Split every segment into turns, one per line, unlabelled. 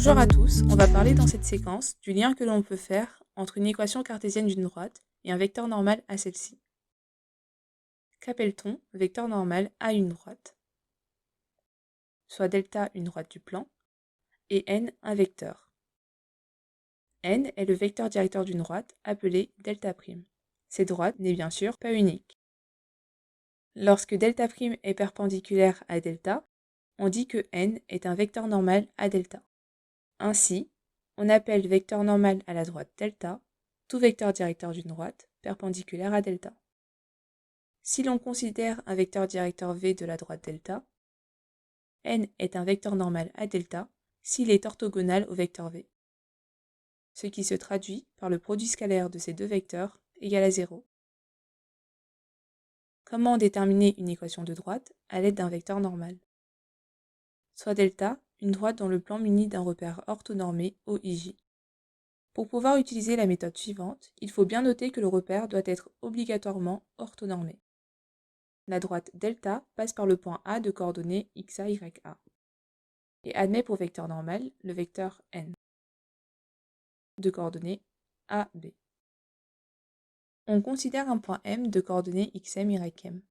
Bonjour à tous, on va parler dans cette séquence du lien que l'on peut faire entre une équation cartésienne d'une droite et un vecteur normal à celle-ci. Qu'appelle-t-on vecteur normal à une droite? Soit delta une droite du plan et n un vecteur. N est le vecteur directeur d'une droite appelée delta'. Cette droite n'est bien sûr pas unique. Lorsque delta' est perpendiculaire à delta, on dit que n est un vecteur normal à delta. Ainsi, on appelle vecteur normal à la droite delta tout vecteur directeur d'une droite perpendiculaire à delta. Si l'on considère un vecteur directeur V de la droite delta, n est un vecteur normal à delta s'il est orthogonal au vecteur V, ce qui se traduit par le produit scalaire de ces deux vecteurs égal à 0. Comment déterminer une équation de droite à l'aide d'un vecteur normal? Soit delta, une droite dont le plan munit d'un repère orthonormé OIJ. Pour pouvoir utiliser la méthode suivante, il faut bien noter que le repère doit être obligatoirement orthonormé. La droite delta passe par le point A de coordonnées xa, ya et admet pour vecteur normal le vecteur n de coordonnées a, b. On considère un point M de coordonnées xm, ym.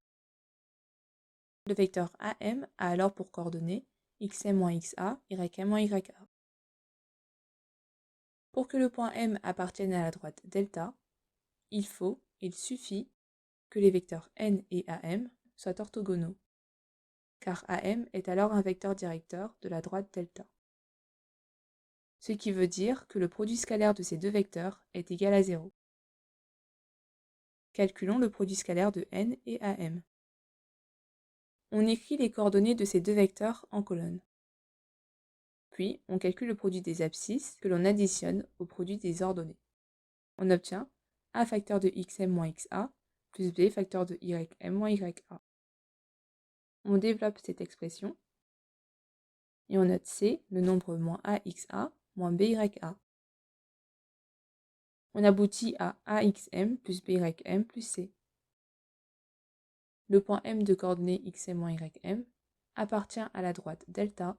Le vecteur am a alors pour coordonnées xm-xa, ym-ya. Pour que le point M appartienne à la droite delta, il suffit que les vecteurs n et am soient orthogonaux, car am est alors un vecteur directeur de la droite delta. Ce qui veut dire que le produit scalaire de ces deux vecteurs est égal à 0. Calculons le produit scalaire de n et am. On écrit les coordonnées de ces deux vecteurs en colonnes. Puis, on calcule le produit des abscisses que l'on additionne au produit des ordonnées. On obtient a facteur de xm moins xa plus b facteur de ym moins ya. On développe cette expression et on note c, le nombre moins axa moins bya. On aboutit à axm plus bym plus c. Le point M de coordonnées xm-ym appartient à la droite delta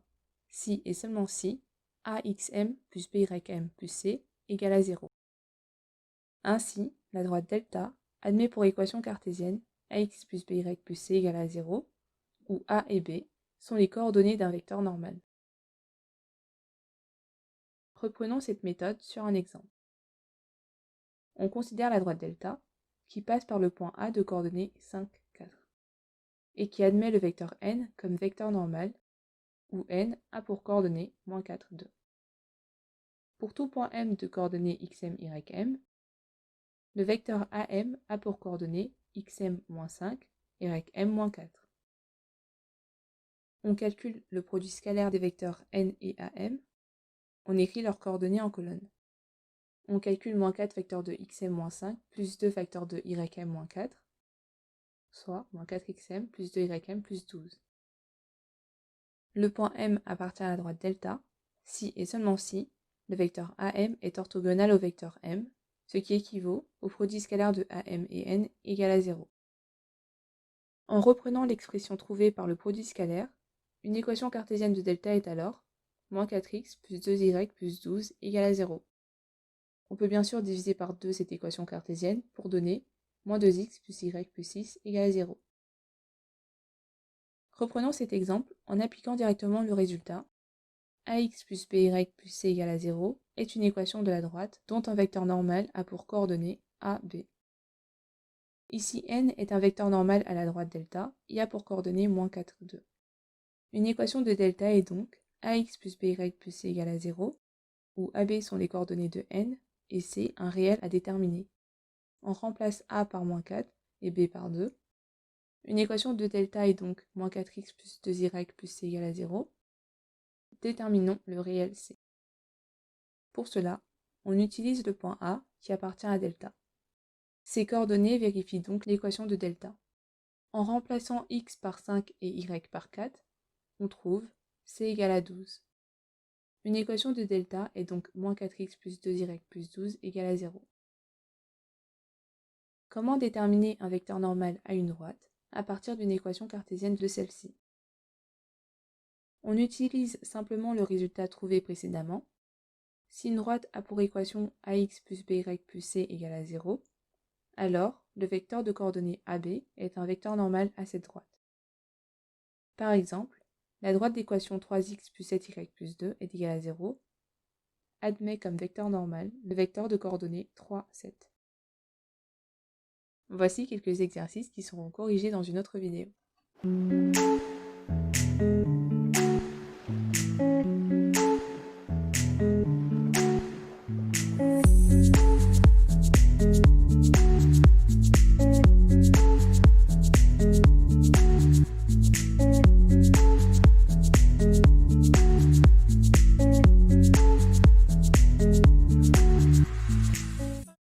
si et seulement si axm plus bym plus c égale à 0. Ainsi, la droite delta admet pour équation cartésienne ax plus by plus c égale à 0, où a et b sont les coordonnées d'un vecteur normal. Reprenons cette méthode sur un exemple. On considère la droite delta qui passe par le point A de coordonnées 5, 4. Et qui admet le vecteur n comme vecteur normal, où n a pour coordonnées moins 4, 2. Pour tout point M de coordonnées xm, ym, le vecteur am a pour coordonnées xm moins 5, ym moins 4. On calcule le produit scalaire des vecteurs n et am. On écrit leurs coordonnées en colonne. On calcule moins 4 facteur de xm moins 5 plus 2 facteur de ym moins 4, soit moins 4xm plus 2ym plus 12. Le point M appartient à la droite delta si et seulement si le vecteur am est orthogonal au vecteur m, ce qui équivaut au produit scalaire de am et n égal à 0. En reprenant l'expression trouvée par le produit scalaire, une équation cartésienne de delta est alors moins 4x plus 2y plus 12 égale à 0. On peut bien sûr diviser par 2 cette équation cartésienne pour donner moins 2x plus y plus 6 égale à 0. Reprenons cet exemple en appliquant directement le résultat. Ax plus by plus c égale à 0 est une équation de la droite dont un vecteur normal a pour coordonnées a, b. Ici n est un vecteur normal à la droite delta et a pour coordonnées moins 4, 2. Une équation de delta est donc ax plus by plus c égale à 0, où ab sont les coordonnées de n et c un réel à déterminer. On remplace a par moins 4 et b par 2. Une équation de delta est donc moins 4x plus 2y plus c égale à 0. Déterminons le réel c. Pour cela, on utilise le point A qui appartient à delta. Ces coordonnées vérifient donc l'équation de delta. En remplaçant x par 5 et y par 4, on trouve c égale à 12. Une équation de delta est donc moins 4x plus 2y plus 12 égale à 0. Comment déterminer un vecteur normal à une droite à partir d'une équation cartésienne de celle-ci? On utilise simplement le résultat trouvé précédemment. Si une droite a pour équation ax plus by plus c égale à 0, alors le vecteur de coordonnées AB est un vecteur normal à cette droite. Par exemple, la droite d'équation 3x plus 7y plus 2 est égale à 0, admet comme vecteur normal le vecteur de coordonnées 3, 7. Voici quelques exercices qui seront corrigés dans une autre vidéo.